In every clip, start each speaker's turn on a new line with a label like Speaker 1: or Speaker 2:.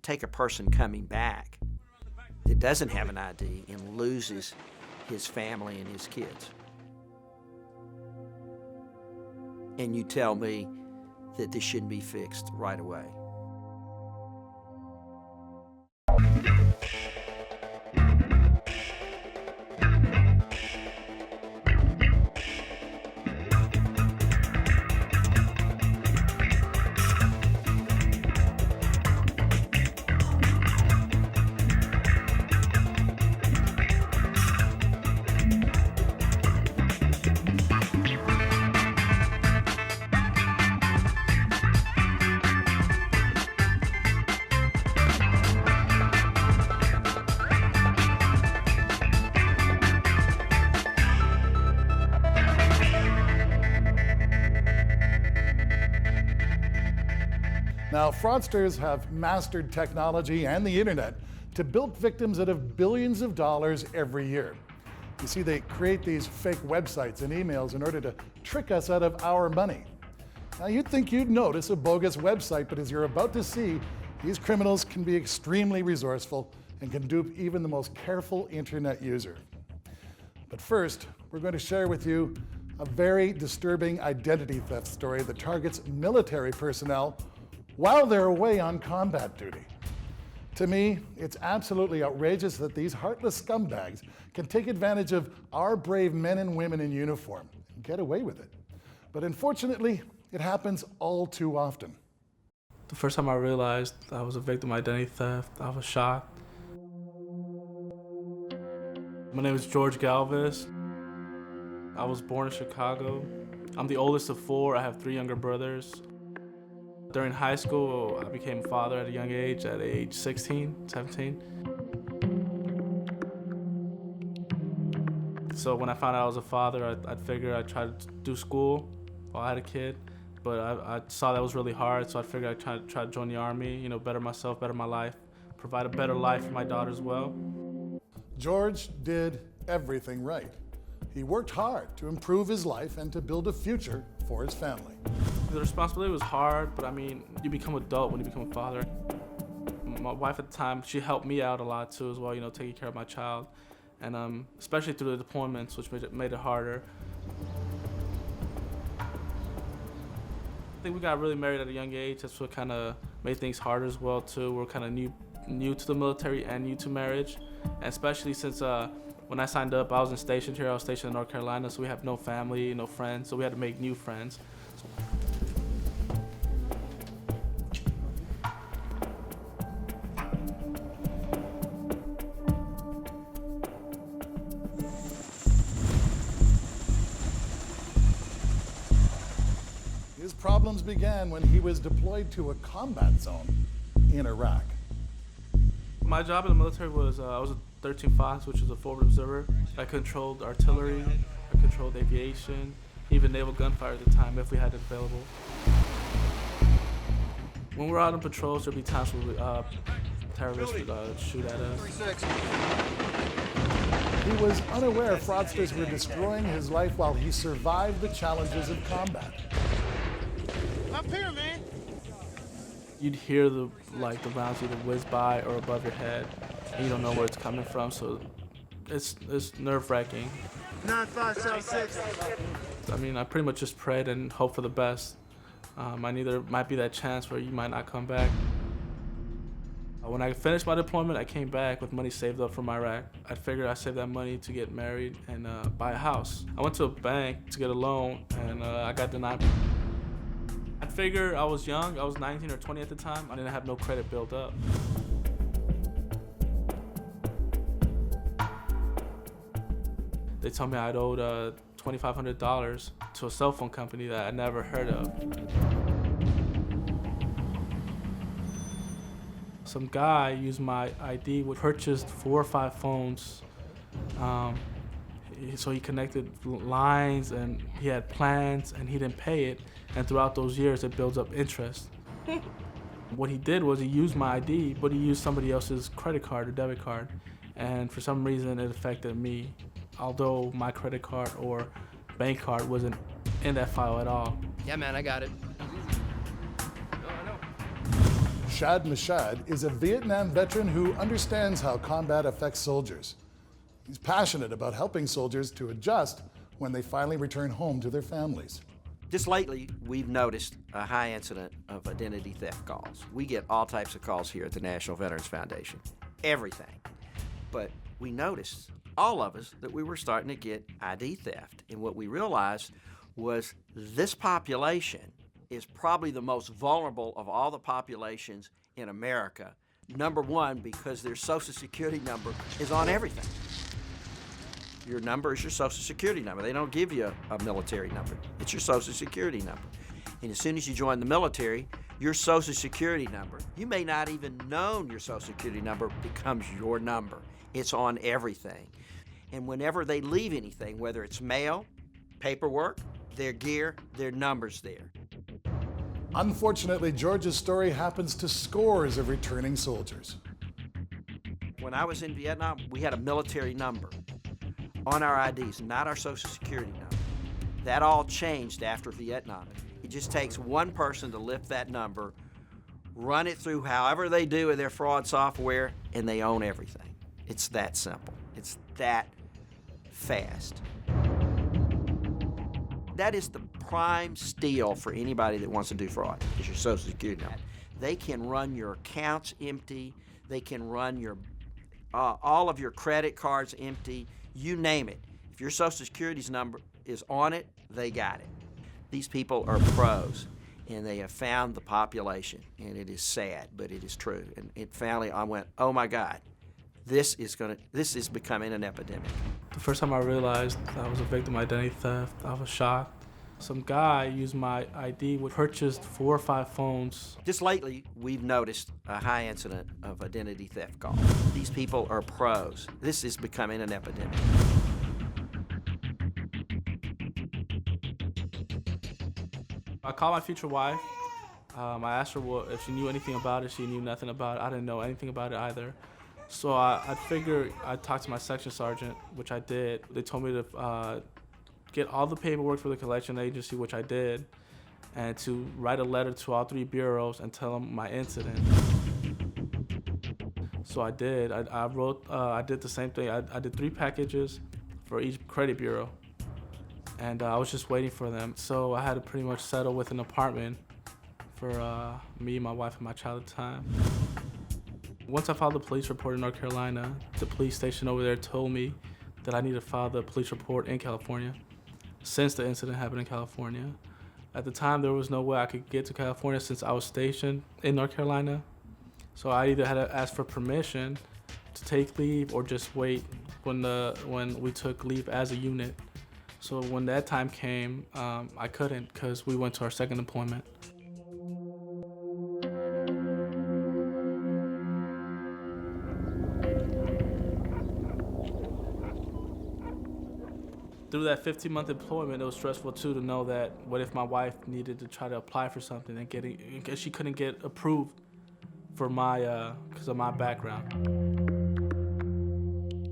Speaker 1: take a person coming back that doesn't have an ID and loses his family and his kids. And you tell me that this shouldn't be fixed right away.
Speaker 2: Now, fraudsters have mastered technology and the internet to bilk victims out of billions of dollars every year. You see, they create these fake websites and emails in order to trick us out of our money. Now, you'd think you'd notice a bogus website, but as you're about to see, these criminals can be extremely resourceful and can dupe even the most careful internet user. But first, we're going to share with you a very disturbing identity theft story that targets military personnel while they're away on combat duty. To me, it's absolutely outrageous that these heartless scumbags can take advantage of our brave men and women in uniform and get away with it. But unfortunately, it happens all too often.
Speaker 3: The first time I realized I was a victim of identity theft, I was shocked. My name is George Galvez. I was born in Chicago. I'm the oldest of four. I have 3 younger brothers. During high school, I became a father at a young age, at age 16, 17. So when I found out I was a father, I figured I'd try to do school while I had a kid, but I saw that was really hard, so I figured I'd try to join the Army, you know, better myself, better my life, provide a better life for my daughter as well.
Speaker 2: George did everything right. He worked hard to improve his life and to build a future for his family.
Speaker 3: The responsibility was hard, but I mean, you become adult when you become a father. My wife at the time, she helped me out a lot too as well, you know, taking care of my child. And especially through the deployments, which made it harder. I think we got really married at a young age. That's what kind of made things harder as well too. We're kind of new to the military and new to marriage. And especially since when I signed up, I wasn't stationed here. I was stationed in North Carolina, so we have no family, no friends, so we had to make new friends.
Speaker 2: His problems began when he was deployed to a combat zone in Iraq.
Speaker 3: My job in the military was, I was a 13th Fox, which is a forward observer. I controlled artillery, I controlled aviation, even naval gunfire at the time if we had it available. When we're out on patrols, there'll be times where terrorists would shoot at us.
Speaker 2: He was unaware fraudsters were destroying his life while he survived the challenges of combat.
Speaker 4: Up here, man.
Speaker 3: You'd hear the rounds either whiz by or above your head, and you don't know where it's coming from, so it's nerve-wracking.
Speaker 4: 9576.
Speaker 3: I mean, I pretty much just prayed and hoped for the best. Might be that chance where you might not come back. When I finished my deployment, I came back with money saved up from Iraq. I figured I'd save that money to get married and buy a house. I went to a bank to get a loan, and I got denied. I figured I was young, I was 19 or 20 at the time. I didn't have no credit built up. They told me I'd owed $2,500 to a cell phone company that I never heard of. Some guy used my ID, purchased 4 or 5 phones. So he connected lines and he had plans and he didn't pay it. And throughout those years, it builds up interest. What he did was he used my ID, but he used somebody else's credit card or debit card. And for some reason, it affected me, although my credit card or bank card wasn't in that file at all.
Speaker 5: Yeah, man, I got it.
Speaker 2: Shad Mashad is a Vietnam veteran who understands how combat affects soldiers. He's passionate about helping soldiers to adjust when they finally return home to their families.
Speaker 1: Just lately, we've noticed a high incident of identity theft calls. We get all types of calls here at the National Veterans Foundation, everything. But we noticed, all of us, that we were starting to get ID theft. And what we realized was this population is probably the most vulnerable of all the populations in America. Number one, because their Social Security number is on everything. Your number is your Social Security number. They don't give you a military number. It's your Social Security number. And as soon as you join the military, your Social Security number, you may not even known your Social Security number becomes your number. It's on everything. And whenever they leave anything, whether it's mail, paperwork, their gear, their number's there.
Speaker 2: Unfortunately, George's story happens to scores of returning soldiers.
Speaker 1: When I was in Vietnam, we had a military number on our IDs, not our Social Security number. That all changed after Vietnam. It just takes one person to lift that number, run it through however they do with their fraud software, and they own everything. It's that simple. It's that fast. That is the prime steal for anybody that wants to do fraud, is your Social Security number. They can run your accounts empty. They can run your all of your credit cards empty. You name it. If your Social Security's number is on it, they got it. These people are pros, and they have found the population, and it is sad, but it is true. And finally, I went, oh my God, this is becoming an epidemic.
Speaker 3: The first time I realized I was a victim of identity theft, I was shocked. Some guy used my ID, purchased 4 or 5 phones.
Speaker 1: Just lately, we've noticed a high incident of identity theft calls. These people are pros. This is becoming an epidemic.
Speaker 3: I called my future wife. I asked her if she knew anything about it. She knew nothing about it. I didn't know anything about it either. So I figured I'd talk to my section sergeant, which I did. They told me to get all the paperwork for the collection agency, which I did, and to write a letter to all 3 bureaus and tell them my incident. So I did. I did the same thing. I did 3 packages for each credit bureau, and I was just waiting for them. So I had to pretty much settle with an apartment for me, my wife, and my child at the time. Once I filed the police report in North Carolina, the police station over there told me that I need to file the police report in California, since the incident happened in California. At the time, there was no way I could get to California since I was stationed in North Carolina. So I either had to ask for permission to take leave or just wait when we took leave as a unit. So when that time came, I couldn't, because we went to our second deployment. Through that 15-month employment, it was stressful too to know that what if my wife needed to try to apply for something and she couldn't get approved for because of my background.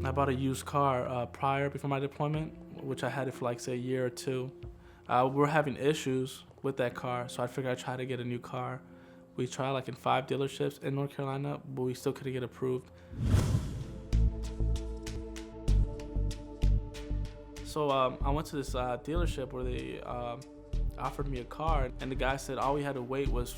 Speaker 3: I bought a used car before my deployment, which I had it for like say a year or 2. We were having issues with that car, so I figured I'd try to get a new car. We tried like in 5 dealerships in North Carolina, but we still couldn't get approved. So I went to this dealership where they offered me a car, and the guy said all we had to wait was,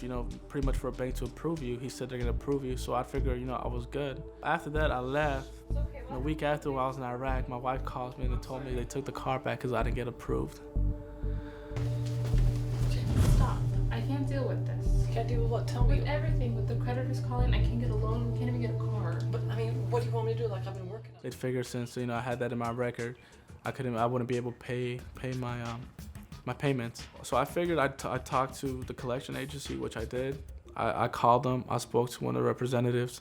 Speaker 3: pretty much for a bank to approve you. He said they're gonna approve you, so I figured, I was good. After that, I left. And a week after, while I was in Iraq, my wife calls me and told me they took the car back because I didn't get approved.
Speaker 5: Stop. I can't deal with this.
Speaker 6: You can't deal with what? Tell me.
Speaker 5: With everything. With the creditors calling, I can't get a loan, can't even get a car.
Speaker 6: But, what do you want me to do? Like, I've been working on it.
Speaker 3: They figured since, I had that in my record, I wouldn't be able to pay my my payments. So I figured I'd talk to the collection agency, which I did. I called them. I spoke to one of the representatives.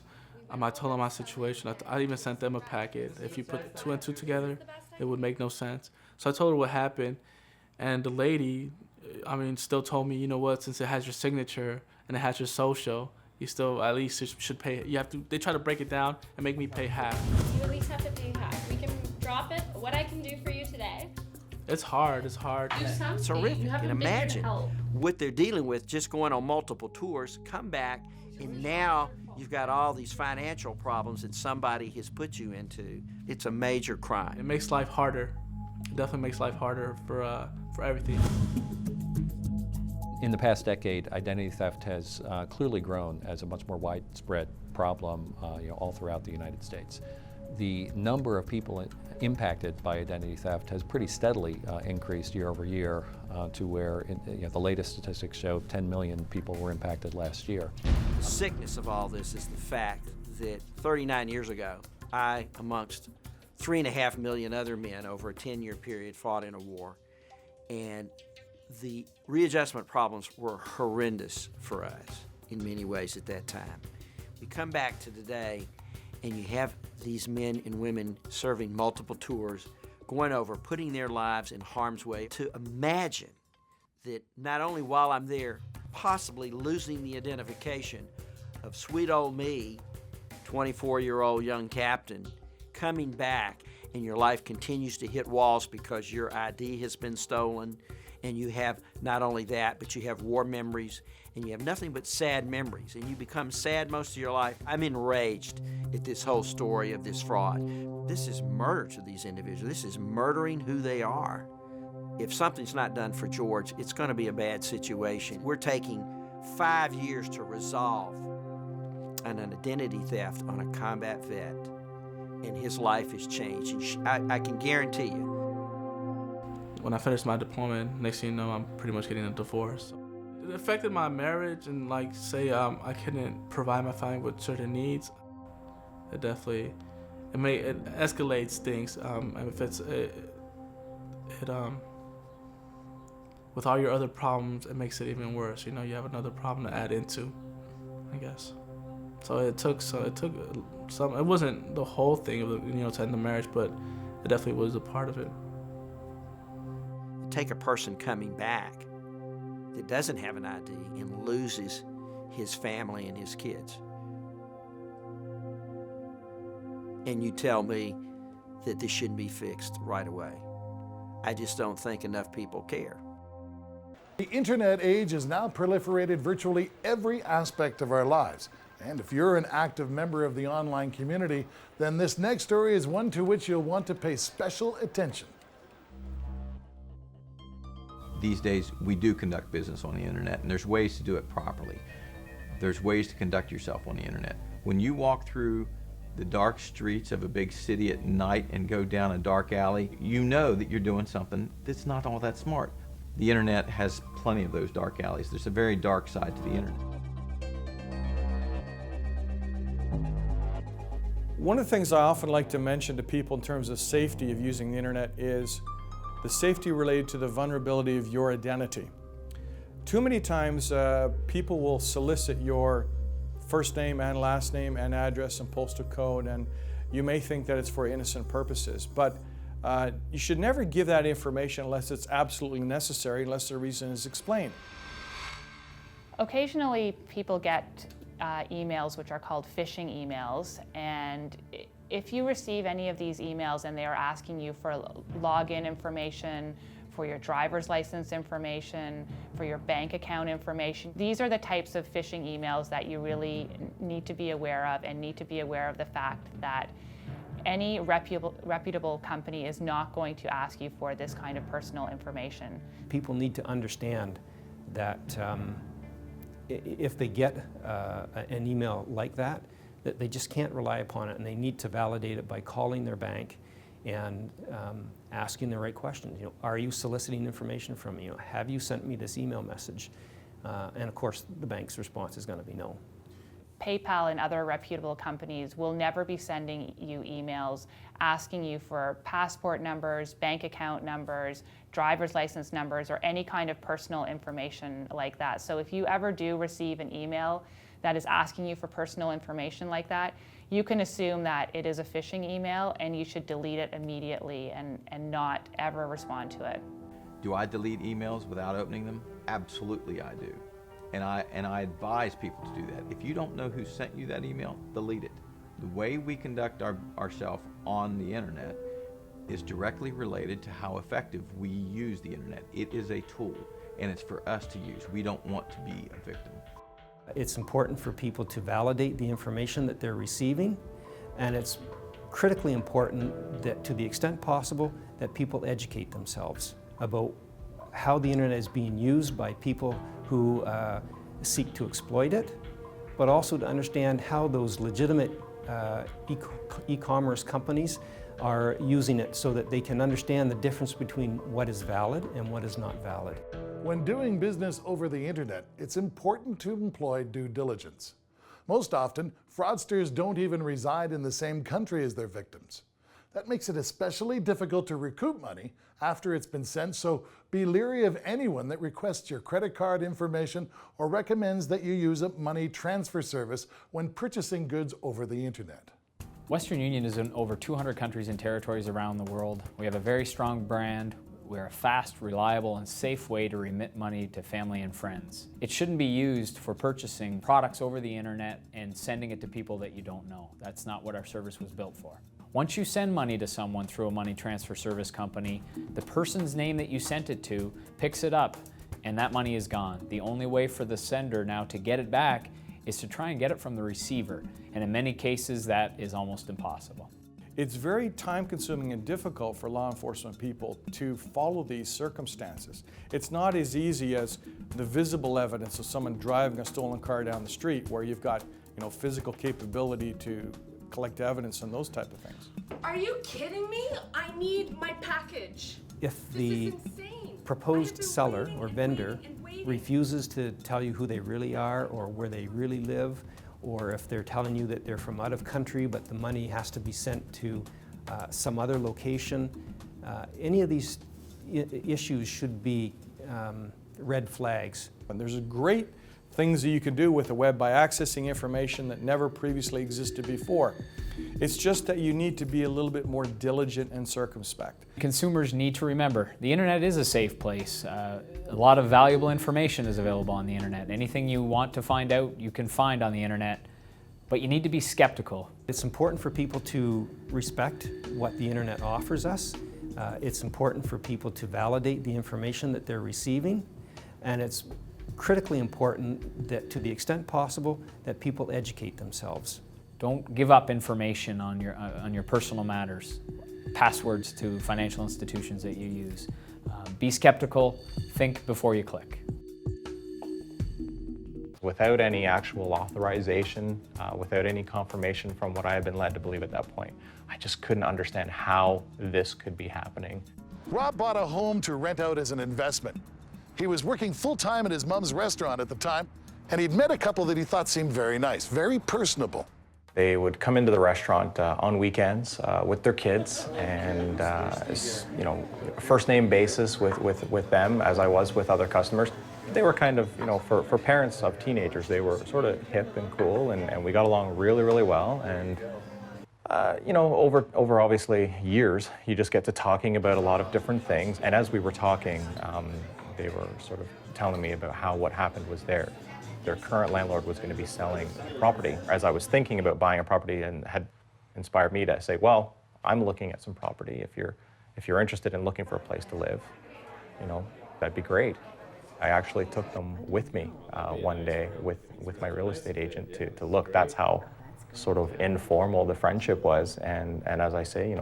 Speaker 3: I told them my situation. I even sent them a packet. If you put 2 and 2 together, it would make no sense. So I told her what happened, and the lady, still told me, since it has your signature and it has your social, you still at least should pay. They try to break it down and make me pay half.
Speaker 7: You at least have to pay half. We can drop it. What I can do for you today
Speaker 3: It's hard. It's hard.
Speaker 5: Do something.
Speaker 1: It's horrific.
Speaker 5: You
Speaker 1: And
Speaker 5: haven't been here to
Speaker 1: imagine
Speaker 5: help.
Speaker 1: what they're dealing with just going on multiple tours, come back, and now you've got all these financial problems that somebody has put you into. It's a major
Speaker 3: It
Speaker 1: crime.
Speaker 3: makes life harder. It definitely makes life harder for everything.
Speaker 7: In the past decade, identity theft has clearly grown as a much more widespread problem all throughout the United States. The number of people impacted by identity theft has pretty steadily increased year over year to where the latest statistics show 10 million people were impacted last year.
Speaker 1: The sickness of all this is the fact that 39 years ago, I, amongst 3.5 million other men over a 10-year period, fought in a war, and the readjustment problems were horrendous for us in many ways at that time. We come back to today, and you have these men and women serving multiple tours, going over, putting their lives in harm's way. To imagine that not only while I'm there, possibly losing the identification of sweet old me, 24-year-old young captain, coming back, and your life continues to hit walls because your ID has been stolen, and you have not only that, but you have war memories, and you have nothing but sad memories, and you become sad most of your life. I'm enraged at this whole story of this fraud. This is murder to these individuals. This is murdering who they are. If something's not done for George, it's going to be a bad situation. We're taking 5 years to resolve an identity theft on a combat vet, and his life has changed. And I can guarantee you.
Speaker 3: When I finished my deployment, next thing you know, I'm pretty much getting a divorce. It affected my marriage, and like say I couldn't provide my family with certain needs. It definitely, it escalates things. If it's with all your other problems, it makes it even worse. You know, you have another problem to add into, I guess. So it took some. It wasn't the whole thing of to end the marriage, but it definitely was a part of it.
Speaker 1: Take a person coming back that doesn't have an ID and loses his family and his kids. And you tell me that this shouldn't be fixed right away. I just don't think enough people care.
Speaker 2: The internet age has now proliferated virtually every aspect of our lives. And if you're an active member of the online community, then this next story is one to which you'll want to pay special attention.
Speaker 8: These days, we do conduct business on the internet, and there's ways to do it properly. There's ways to conduct yourself on the internet. When you walk through the dark streets of a big city at night and go down a dark alley, you know that you're doing something that's not all that smart. The internet has plenty of those dark alleys. There's a very dark side to the internet.
Speaker 9: One of the things I often like to mention to people in terms of safety of using the internet is the safety related to the vulnerability of your identity. Too many times people will solicit your first name and last name and address and postal code, and you may think that it's for innocent purposes, but you should never give that information unless it's absolutely necessary, unless the reason is explained.
Speaker 10: Occasionally people get emails which are called phishing emails, and if you receive any of these emails and they are asking you for login information, for your driver's license information, for your bank account information, these are the types of phishing emails that you really need to be aware of, and need to be aware of the fact that any reputable company is not going to ask you for this kind of personal information.
Speaker 11: People need to understand that if they get an email like that, that they just can't rely upon it, and they need to validate it by calling their bank and asking the right questions. Are you soliciting information from me? Have you sent me this email message? And of course, the bank's response is going to be no.
Speaker 10: PayPal and other reputable companies will never be sending you emails asking you for passport numbers, bank account numbers, driver's license numbers, or any kind of personal information like that. So if you ever do receive an email that is asking you for personal information like that, you can assume that it is a phishing email, and you should delete it immediately and not ever respond to it.
Speaker 8: Do I delete emails without opening them? Absolutely I do. And I advise people to do that. If you don't know who sent you that email, delete it. The way we conduct ourselves on the internet is directly related to how effective we use the internet. It is a tool, and it's for us to use. We don't want to be a victim.
Speaker 11: It's important for people to validate the information that they're receiving, and it's critically important that, to the extent possible, that people educate themselves about how the internet is being used by people who seek to exploit it, but also to understand how those legitimate e-commerce companies are using it so that they can understand the difference between what is valid and what is not valid.
Speaker 2: When doing business over the internet, it's important to employ due diligence. Most often, fraudsters don't even reside in the same country as their victims. That makes it especially difficult to recoup money after it's been sent, so be leery of anyone that requests your credit card information or recommends that you use a money transfer service when purchasing goods over the internet.
Speaker 12: Western Union is in over 200 countries and territories around the world. We have a very strong brand. We're a fast, reliable, and safe way to remit money to family and friends. It shouldn't be used for purchasing products over the internet and sending it to people that you don't know. That's not what our service was built for. Once you send money to someone through a money transfer service company, the person's name that you sent it to picks it up, and that money is gone. The only way for the sender now to get it back is to try and get it from the receiver, and in many cases that is almost impossible.
Speaker 9: It's very time-consuming and difficult for law enforcement people to follow these circumstances. It's not as easy as the visible evidence of someone driving a stolen car down the street, where you've got, physical capability to collect evidence and those type of things.
Speaker 5: Are you kidding me? I need my package.
Speaker 11: If the proposed seller or vendor refuses to tell you who they really are or where they really live, or if they're telling you that they're from out of country but the money has to be sent to some other location, any of these issues should be red flags.
Speaker 9: And there's great things that you can do with the web by accessing information that never previously existed before. It's just that you need to be a little bit more diligent and circumspect.
Speaker 12: Consumers need to remember, the internet is a safe place. A lot of valuable information is available on the internet. Anything you want to find out, you can find on the internet, but you need to be skeptical.
Speaker 11: It's important for people to respect what the internet offers us. It's important for people to validate the information that they're receiving, and it's critically important that, to the extent possible, that people educate themselves.
Speaker 12: Don't give up information on your personal matters, passwords to financial institutions that you use. Be skeptical, think before you click.
Speaker 13: Without any actual authorization, without any confirmation from what I had been led to believe at that point, I just couldn't understand how this could be happening.
Speaker 2: Rob bought a home to rent out as an investment. He was working full-time at his mom's restaurant at the time, and he'd met a couple that he thought seemed very nice, very personable.
Speaker 13: They would come into the restaurant on weekends with their kids, and first name basis with them, as I was with other customers. They were kind of, for parents of teenagers, they were sort of hip and cool, and we got along really, really well. And over obviously years, you just get to talking about a lot of different things. And as we were talking, they were sort of telling me about how what happened was their current landlord was going to be selling property. As I was thinking about buying a property, and had inspired me to say, well, I'm looking at some property. If you're interested in looking for a place to live, that'd be great. I actually took them with me one day with my real estate agent to look. That's how sort of informal the friendship was. And as I say,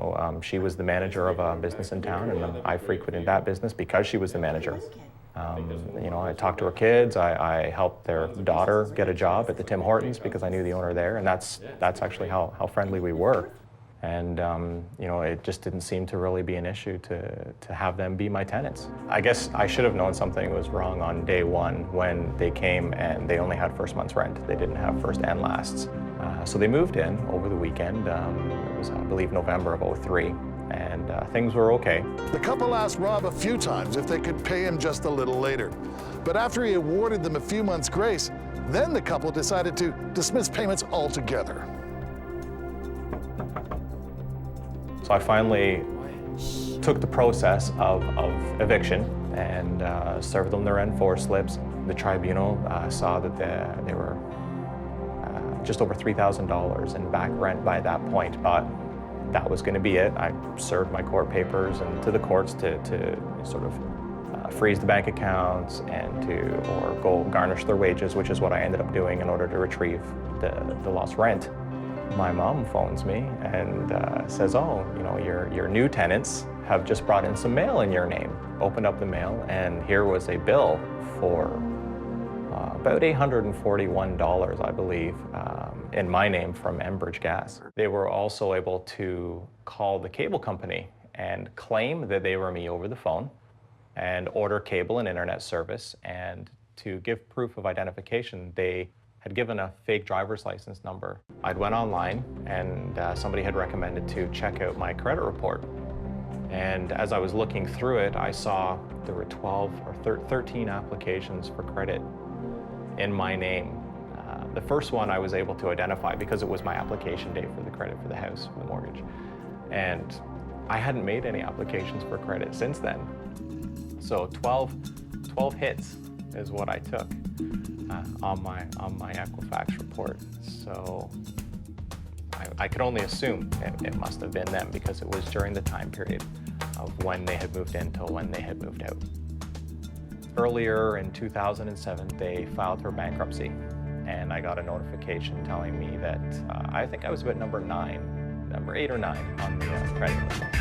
Speaker 13: she was the manager of a business in town, and I frequented that business because she was the manager. I talked to her kids. I helped their daughter get a job at the Tim Hortons because I knew the owner there, and that's actually how friendly we were. And it just didn't seem to really be an issue to have them be my tenants. I guess I should have known something was wrong on day one when they came and they only had first month's rent. They didn't have first and lasts. So they moved in over the weekend. It was, I believe, November of '03. And things were okay.
Speaker 2: The couple asked Rob a few times if they could pay him just a little later. But after he awarded them a few months' grace, then the couple decided to dismiss payments altogether.
Speaker 13: So I finally took the process of eviction and served them their N4 slips. The tribunal saw that they were just over $3,000 in back rent by that point, but that was going to be it. I served my court papers and to the courts to sort of freeze the bank accounts and or go garnish their wages, which is what I ended up doing in order to retrieve the lost rent. My mom phones me and says, "Oh, you know, your new tenants have just brought in some mail in your name." Opened up the mail, and here was a bill for about $841, I believe, in my name from Enbridge Gas. They were also able to call the cable company and claim that they were me over the phone and order cable and internet service. And to give proof of identification, they had given a fake driver's license number. I'd went online and somebody had recommended to check out my credit report. And as I was looking through it, I saw there were 12 or 13 applications for credit in my name. The first one I was able to identify because it was my application date for the credit for the house, for the mortgage. And I hadn't made any applications for credit since then. So 12 hits is what I took on my Equifax report. So I could only assume it must have been them because it was during the time period of when they had moved in till when they had moved out. Earlier in 2007, they filed for bankruptcy, and I got a notification telling me that I think I was about number 8 or 9 on the credit report.